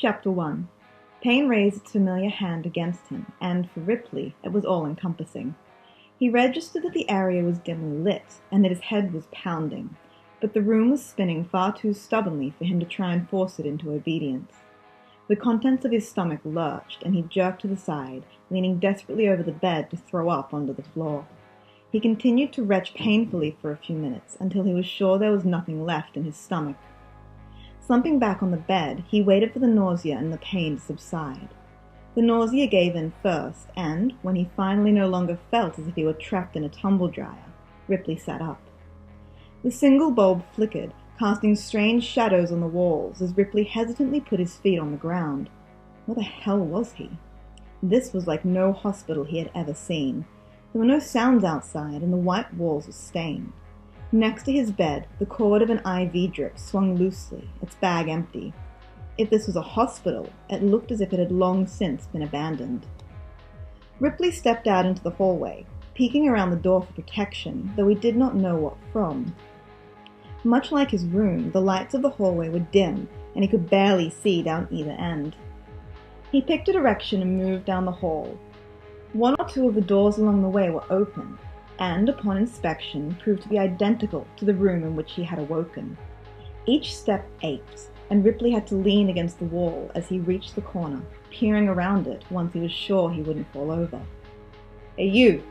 Chapter 1. Pain raised its familiar hand against him, and for Ripley it was all-encompassing. He registered that the area was dimly lit, and that his head was pounding, but the room was spinning far too stubbornly for him to try and force it into obedience. The contents of his stomach lurched, and he jerked to the side, leaning desperately over the bed to throw up onto the floor. He continued to retch painfully for a few minutes, until he was sure there was nothing left in his stomach. Slumping back on the bed, he waited for the nausea and the pain to subside. The nausea gave in first, and, when he finally no longer felt as if he were trapped in a tumble-dryer, Ripley sat up. The single bulb flickered, casting strange shadows on the walls as Ripley hesitantly put his feet on the ground. Where the hell was he? This was like no hospital he had ever seen. There were no sounds outside, and the white walls were stained. Next to his bed, the cord of an IV drip swung loosely, its bag empty. If this was a hospital, it looked as if it had long since been abandoned. Ripley stepped out into the hallway, peeking around the door for protection, though he did not know what from. Much like his room, the lights of the hallway were dim, and he could barely see down either end. He picked a direction and moved down the hall. One or two of the doors along the way were open, and, upon inspection, proved to be identical to the room in which he had awoken. Each step ached, and Ripley had to lean against the wall as he reached the corner, peering around it once he was sure he wouldn't fall over. "Hey, you!"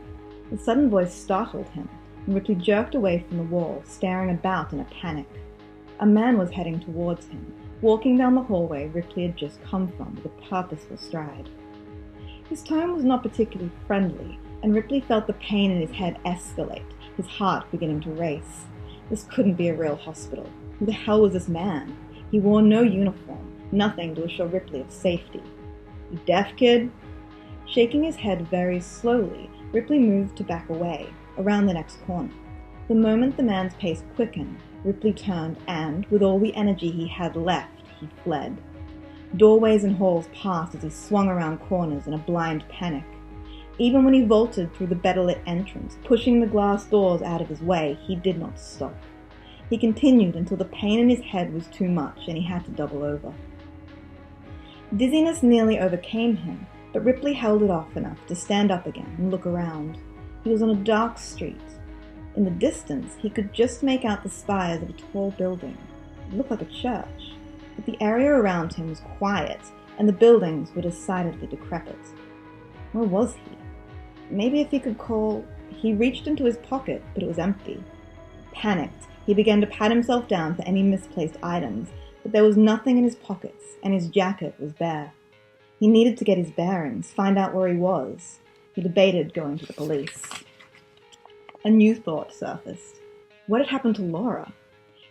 The sudden voice startled him, and Ripley jerked away from the wall, staring about in a panic. A man was heading towards him, walking down the hallway Ripley had just come from with a purposeful stride. His tone was not particularly friendly, and Ripley felt the pain in his head escalate, his heart beginning to race. This couldn't be a real hospital. Who the hell was this man? He wore no uniform, nothing to assure Ripley of safety. "You deaf, kid?" Shaking his head very slowly, Ripley moved to back away, around the next corner. The moment the man's pace quickened, Ripley turned and, with all the energy he had left, he fled. Doorways and halls passed as he swung around corners in a blind panic. Even when he vaulted through the better-lit entrance, pushing the glass doors out of his way, he did not stop. He continued until the pain in his head was too much and he had to double over. Dizziness nearly overcame him, but Ripley held it off enough to stand up again and look around. He was on a dark street. In the distance, he could just make out the spires of a tall building. It looked like a church, but the area around him was quiet, and the buildings were decidedly decrepit. Where was he? Maybe if he could call... He reached into his pocket, but it was empty. Panicked, he began to pat himself down for any misplaced items, but there was nothing in his pockets, and his jacket was bare. He needed to get his bearings, find out where he was. He debated going to the police. A new thought surfaced. What had happened to Laura?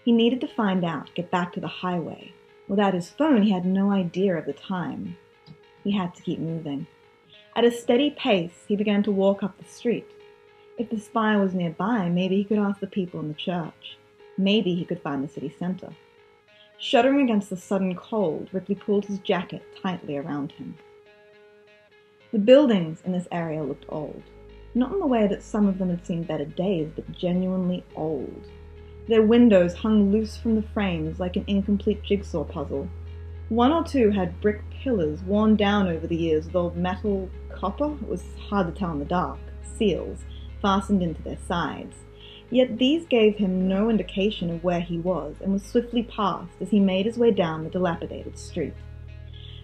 He needed to find out, get back to the highway. Without his phone, he had no idea of the time. He had to keep moving. At a steady pace, he began to walk up the street. If the spire was nearby, maybe he could ask the people in the church. Maybe he could find the city center. Shuddering against the sudden cold, Ripley pulled his jacket tightly around him. The buildings in this area looked old. Not in the way that some of them had seen better days, but genuinely old. Their windows hung loose from the frames like an incomplete jigsaw puzzle. One or two had brick pillars worn down over the years with old metal copper, it was hard to tell in the dark, seals, fastened into their sides. Yet these gave him no indication of where he was, and was swiftly passed as he made his way down the dilapidated street.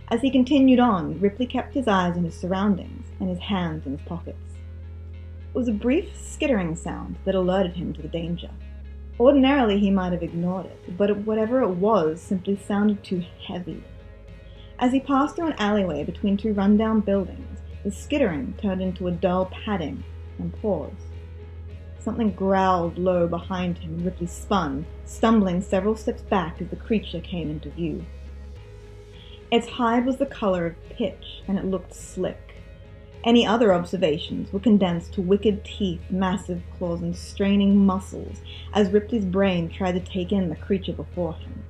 As he continued on, Ripley kept his eyes on his surroundings, and his hands in his pockets. It was a brief skittering sound that alerted him to the danger. Ordinarily he might have ignored it, but whatever it was simply sounded too heavy. As he passed through an alleyway between two run-down buildings, the skittering turned into a dull padding and paused. Something growled low behind him, and Ripley spun, stumbling several steps back as the creature came into view. Its hide was the color of pitch, and it looked slick. Any other observations were condensed to wicked teeth, massive claws, and straining muscles as Ripley's brain tried to take in the creature before him.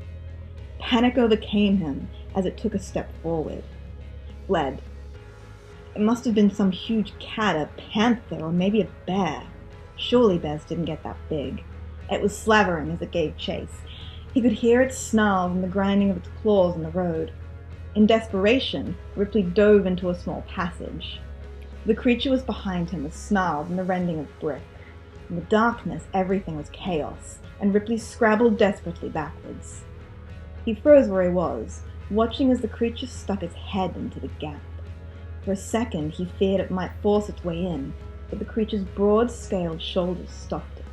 Panic overcame him as it took a step forward. Fled. It must have been some huge cat, a panther, or maybe a bear. Surely bears didn't get that big. It was slavering as it gave chase. He could hear its snarls and the grinding of its claws in the road. In desperation, Ripley dove into a small passage. The creature was behind him with snarls and the rending of brick. In the darkness, everything was chaos, and Ripley scrabbled desperately backwards. He froze where he was, watching as the creature stuck its head into the gap. For a second, he feared it might force its way in, but the creature's broad-scaled shoulders stopped it.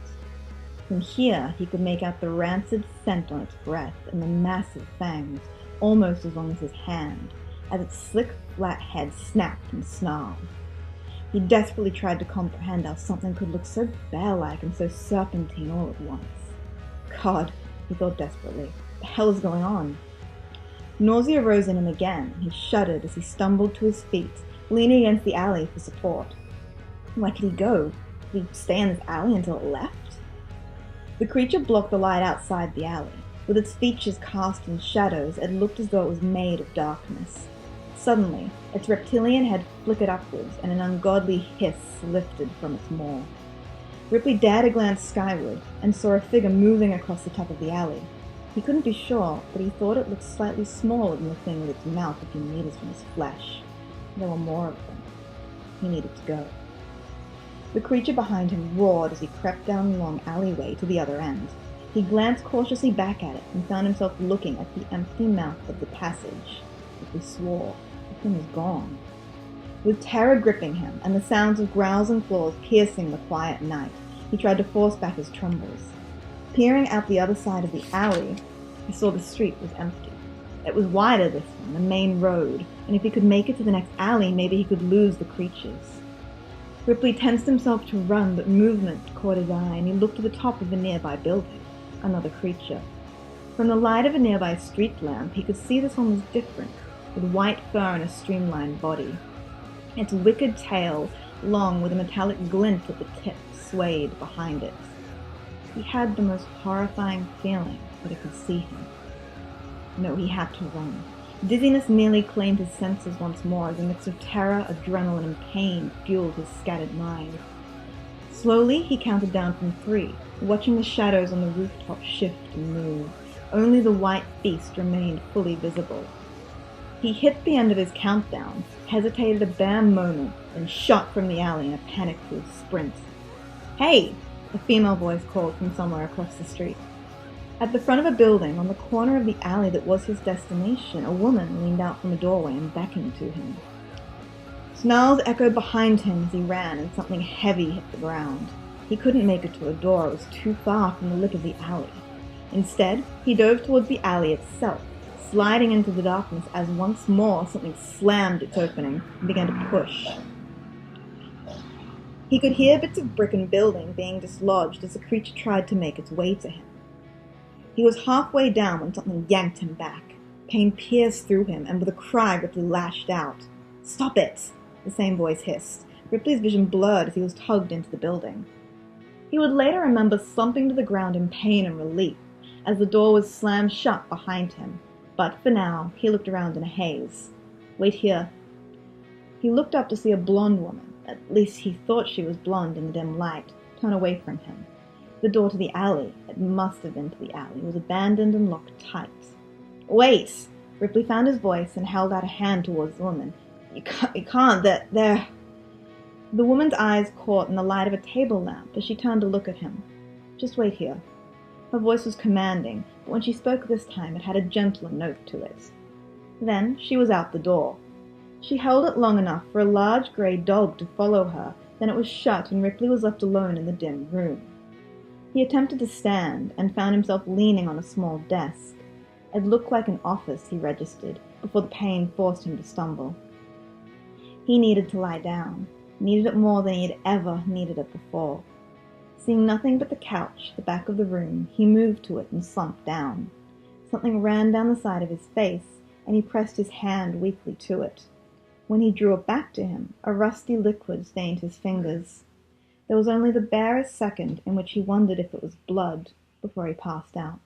From here, he could make out the rancid scent on its breath and the massive fangs, almost as long as his hand, as its slick, flat head snapped and snarled. He desperately tried to comprehend how something could look so bear-like and so serpentine all at once. God, he thought desperately, what the hell is going on? Nausea rose in him again, and he shuddered as he stumbled to his feet, leaning against the alley for support. Where could he go? Could he stay in this alley until it left? The creature blocked the light outside the alley. With its features cast in shadows, it looked as though it was made of darkness. Suddenly, its reptilian head flickered upwards, and an ungodly hiss lifted from its maw. Ripley dared a glance skyward, and saw a figure moving across the top of the alley. He couldn't be sure, but he thought it looked slightly smaller than the thing with its mouth a few meters from his flesh. There were more of them. He needed to go. The creature behind him roared as he crept down the long alleyway to the other end. He glanced cautiously back at it and found himself looking at the empty mouth of the passage. He swore. The thing was gone. With terror gripping him and the sounds of growls and claws piercing the quiet night, he tried to force back his trembles. Peering out the other side of the alley, he saw the street was empty. It was wider this one, the main road, and if he could make it to the next alley, maybe he could lose the creatures. Ripley tensed himself to run, but movement caught his eye, and he looked to the top of a nearby building. Another creature. From the light of a nearby street lamp, he could see this one was different, with white fur and a streamlined body. Its wicked tail, long with a metallic glint at the tip, swayed behind it. He had the most horrifying feeling that it could see him. No, he had to run. Dizziness nearly claimed his senses once more as a mix of terror, adrenaline, and pain fueled his scattered mind. Slowly, he counted down from 3, watching the shadows on the rooftop shift and move. Only the white beast remained fully visible. He hit the end of his countdown, hesitated a bare moment, then shot from the alley in a panic-filled sprint. "Hey!" a female voice called from somewhere across the street. At the front of a building, on the corner of the alley that was his destination, a woman leaned out from a doorway and beckoned to him. Snarls echoed behind him as he ran, and something heavy hit the ground. He couldn't make it to a door, it was too far from the lip of the alley. Instead, he dove towards the alley itself, sliding into the darkness as once more something slammed its opening and began to push. He could hear bits of brick and building being dislodged as the creature tried to make its way to him. He was halfway down when something yanked him back. Pain pierced through him, and with a cry, Ripley lashed out. "Stop it!" the same voice hissed. Ripley's vision blurred as he was tugged into the building. He would later remember slumping to the ground in pain and relief as the door was slammed shut behind him, but for now, he looked around in a haze. "Wait here." He looked up to see a blonde woman, at least he thought she was blonde in the dim light, turn away from him. The door to the alley, it must have been to the alley, was abandoned and locked tight. "Wait!" Ripley found his voice and held out a hand towards the woman. You can't, they're... The woman's eyes caught in the light of a table lamp as she turned to look at him. "Just wait here." Her voice was commanding, but when she spoke this time it had a gentler note to it. Then she was out the door. She held it long enough for a large grey dog to follow her, then it was shut and Ripley was left alone in the dim room. He attempted to stand and found himself leaning on a small desk. It looked like an office, he registered, before the pain forced him to stumble. He needed to lie down, needed it more than he had ever needed it before. Seeing nothing but the couch, the back of the room, he moved to it and slumped down. Something ran down the side of his face, and he pressed his hand weakly to it. When he drew it back to him, a rusty liquid stained his fingers. There was only the barest second in which he wondered if it was blood before he passed out.